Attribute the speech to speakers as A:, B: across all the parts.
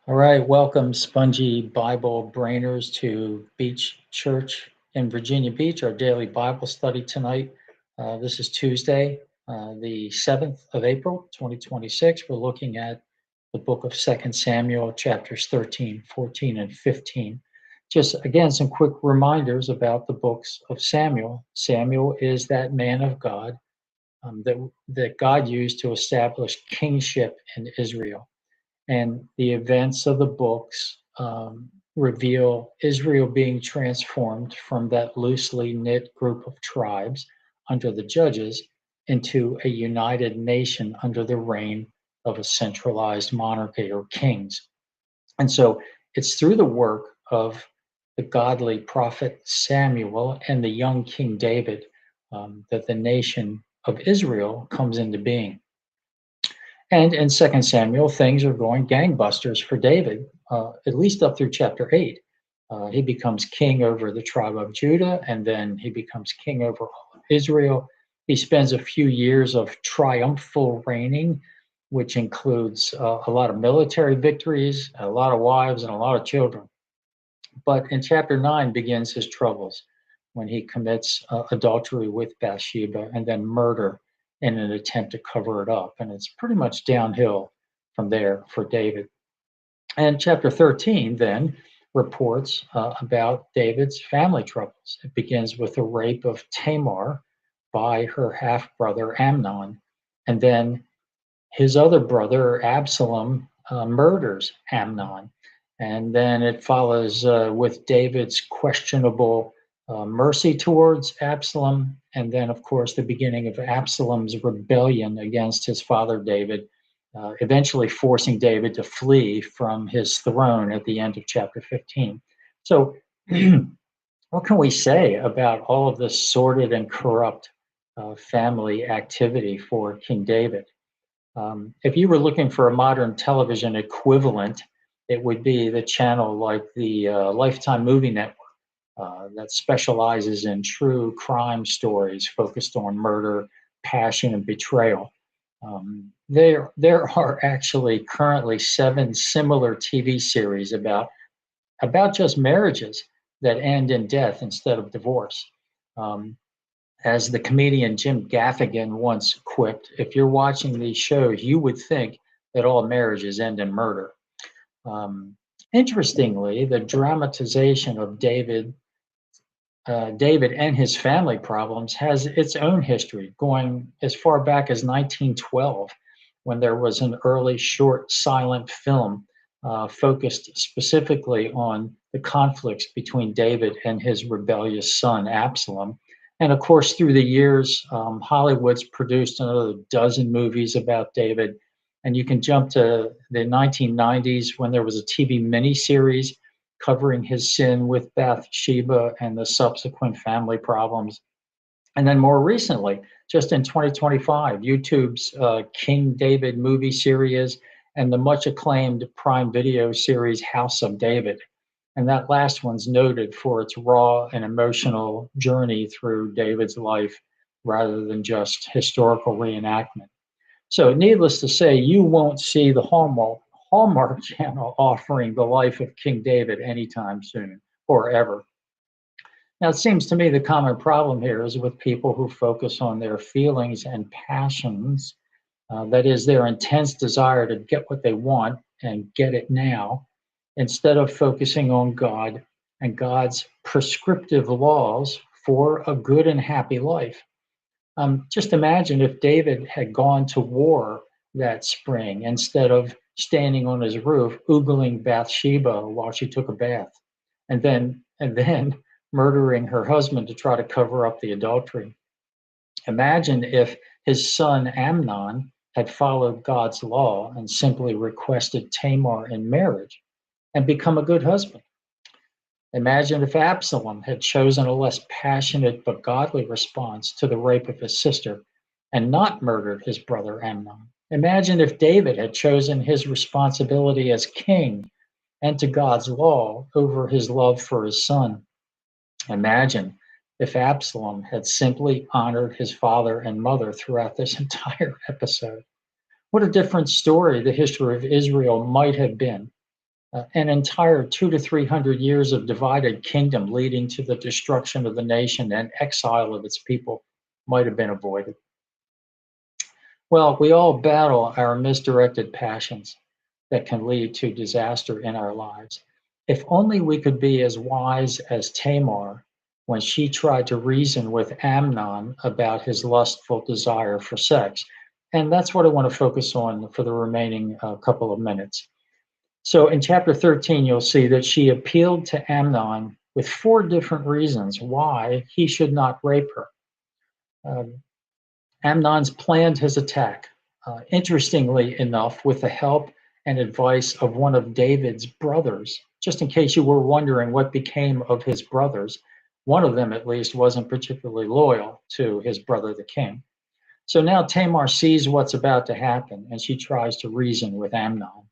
A: All right, welcome, spongy Bible brainers, to Beach Church in Virginia Beach, our daily Bible study tonight. This is Tuesday, the 7th of April, 2026. We're looking at the book of 2 Samuel, chapters 13, 14, and 15. Just again, some quick reminders about the books of Samuel. Samuel is that man of God that God used to establish kingship in Israel. And the events of the books reveal Israel being transformed from that loosely knit group of tribes under the judges into a united nation under the reign of a centralized monarchy or kings. And so it's through the work of the godly prophet Samuel and the young King David that the nation of Israel comes into being. And in 2 Samuel, things are going gangbusters for David, at least up through chapter 8. He becomes king over the tribe of Judah, and then he becomes king over all of Israel. He spends a few years of triumphal reigning, which includes a lot of military victories, a lot of wives, and a lot of children. But in chapter 9 begins his troubles when he commits adultery with Bathsheba and then murder in an attempt to cover it up. And it's pretty much downhill from there for David. And chapter 13 then reports about David's family troubles. It begins with the rape of Tamar by her half brother Amnon. And then his other brother, Absalom, murders Amnon. And then it follows with David's questionable mercy towards Absalom. And then, of course, the beginning of Absalom's rebellion against his father David, eventually forcing David to flee from his throne at the end of chapter 15. So, what can we say about all of this sordid and corrupt family activity for King David? If you were looking for a modern television equivalent, it would be the channel like the Lifetime Movie Network that specializes in true crime stories focused on murder, passion, and betrayal. There are actually currently 7 similar TV series about just marriages that end in death instead of divorce. As the comedian Jim Gaffigan once quipped, if you're watching these shows, you would think that all marriages end in murder. Interestingly, the dramatization of David and his family problems has its own history, going as far back as 1912, when there was an early short silent film focused specifically on the conflicts between David and his rebellious son, Absalom. And of course, through the years, Hollywood's produced another dozen movies about David. And you can jump to the 1990s when there was a TV miniseries covering his sin with Bathsheba and the subsequent family problems. And then more recently, just in 2025, YouTube's King David movie series and the much acclaimed Prime Video series House of David. And that last one's noted for its raw and emotional journey through David's life rather than just historical reenactment. So, needless to say, you won't see the Hallmark channel offering the life of King David anytime soon or ever. Now, it seems to me the common problem here is with people who focus on their feelings and passions, that is, their intense desire to get what they want and get it now, instead of focusing on God and God's prescriptive laws for a good and happy life. Just imagine if David had gone to war that spring instead of standing on his roof oogling Bathsheba while she took a bath, and then murdering her husband to try to cover up the adultery. Imagine if his son Amnon had followed God's law and simply requested Tamar in marriage and become a good husband. Imagine if Absalom had chosen a less passionate but godly response to the rape of his sister and not murdered his brother Amnon. Imagine if David had chosen his responsibility as king and to God's law over his love for his son. Imagine if Absalom had simply honored his father and mother throughout this entire episode. What a different story the history of Israel might have been. an entire 200 to 300 years of divided kingdom leading to the destruction of the nation and exile of its people might have been avoided. Well, we all battle our misdirected passions that can lead to disaster in our lives. If only we could be as wise as Tamar when she tried to reason with Amnon about his lustful desire for sex. And that's what I want to focus on for the remaining couple of minutes. So in chapter 13, you'll see that she appealed to Amnon with four different reasons why he should not rape her. Um, Amnon's planned his attack, interestingly enough, with the help and advice of one of David's brothers. Just in case you were wondering what became of his brothers, one of them at least wasn't particularly loyal to his brother, the king. So now Tamar sees what's about to happen and she tries to reason with Amnon.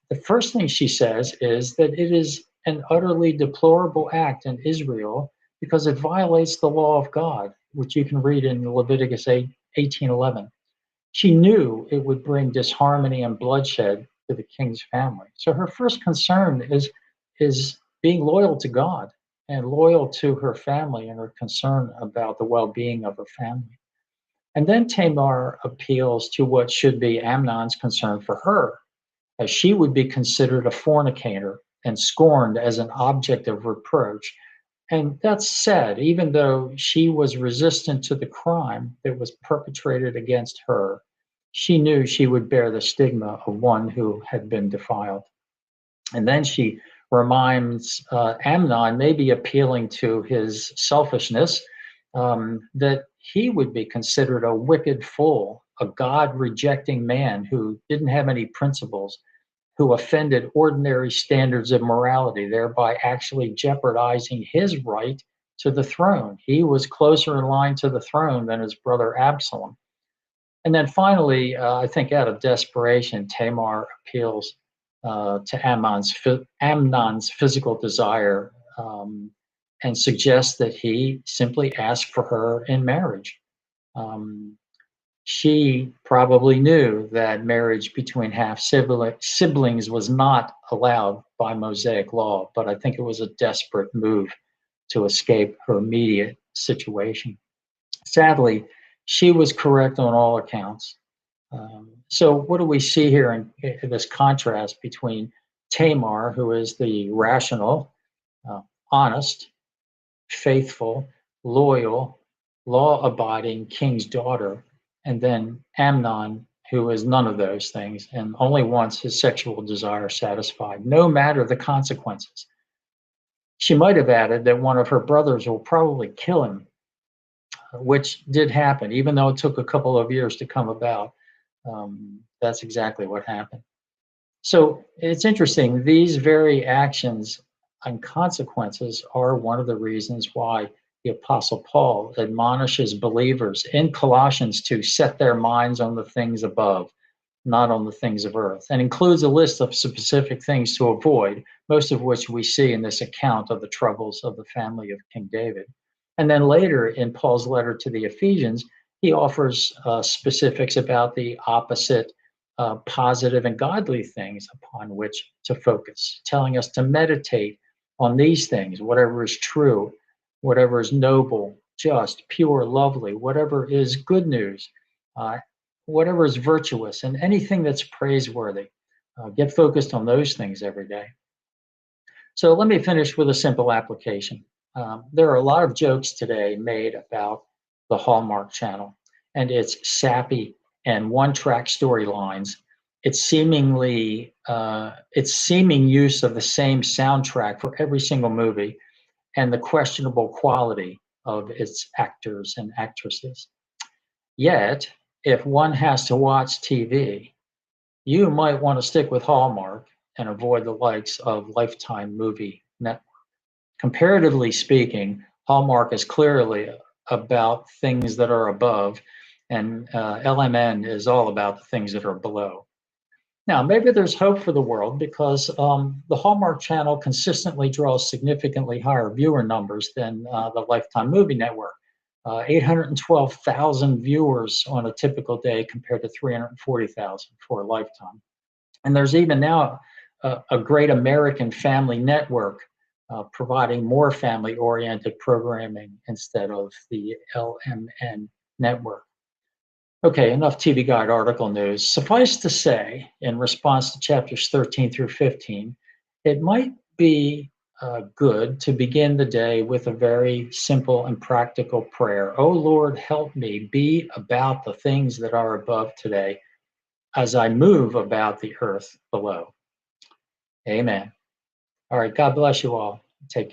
A: The first thing she says is that it is an utterly deplorable act in Israel because it violates the law of God, which you can read in Leviticus 18:11. She knew it would bring disharmony and bloodshed to the king's family. So her first concern is being loyal to God and loyal to her family and her concern about the well-being of her family. And then Tamar appeals to what should be Amnon's concern for her, as she would be considered a fornicator and scorned as an object of reproach. And that's sad, even though she was resistant to the crime that was perpetrated against her, she knew she would bear the stigma of one who had been defiled. And then she reminds Amnon, maybe appealing to his selfishness, that he would be considered a wicked fool, a God rejecting man who didn't have any principles, who offended ordinary standards of morality, thereby actually jeopardizing his right to the throne. He was closer in line to the throne than his brother Absalom. And then finally, I think out of desperation, Tamar appeals to Amnon's physical desire, and suggests that he simply ask for her in marriage. Um, she probably knew that marriage between half siblings was not allowed by Mosaic law, but I think it was a desperate move to escape her immediate situation. Sadly, she was correct on all accounts. So, what do we see here in this contrast between Tamar, who is the rational, uh, honest, faithful, loyal, law abiding king's daughter, and then Amnon, who is none of those things and only wants his sexual desire satisfied, no matter the consequences. She might have added that one of her brothers will probably kill him, which did happen, even though it took a couple of years to come about. That's exactly what happened. So it's interesting, these very actions and consequences are one of the reasons why the Apostle Paul admonishes believers in Colossians to set their minds on the things above, not on the things of earth, and includes a list of specific things to avoid, most of which we see in this account of the troubles of the family of King David. And then later in Paul's letter to the Ephesians, he offers specifics about the opposite positive and godly things upon which to focus, telling us to meditate on these things, whatever is true, whatever is noble, just, pure, lovely, whatever is good news, uh, whatever is virtuous, and anything that's praiseworthy. Get focused on those things every day. So let me finish with a simple application. There are a lot of jokes today made about the Hallmark Channel and its sappy and one-track storylines. Its seeming use of the same soundtrack for every single movie, and the questionable quality of its actors and actresses. Yet, if one has to watch TV, you might want to stick with Hallmark and avoid the likes of Lifetime Movie Network. Comparatively speaking, Hallmark is clearly about things that are above, and LMN is all about the things that are below. Now, maybe there's hope for the world because the Hallmark Channel consistently draws significantly higher viewer numbers than the Lifetime Movie Network. 812,000 viewers on a typical day compared to 340,000 for a Lifetime. And there's even now a great American family network, providing more family-oriented programming instead of the LMN network. Okay, enough TV Guide article news. Suffice to say, in response to chapters 13 through 15, it might be good to begin the day with a very simple and practical prayer. Oh Lord, help me be about the things that are above today as I move about the earth below. Amen. All right, God bless you all. Take care.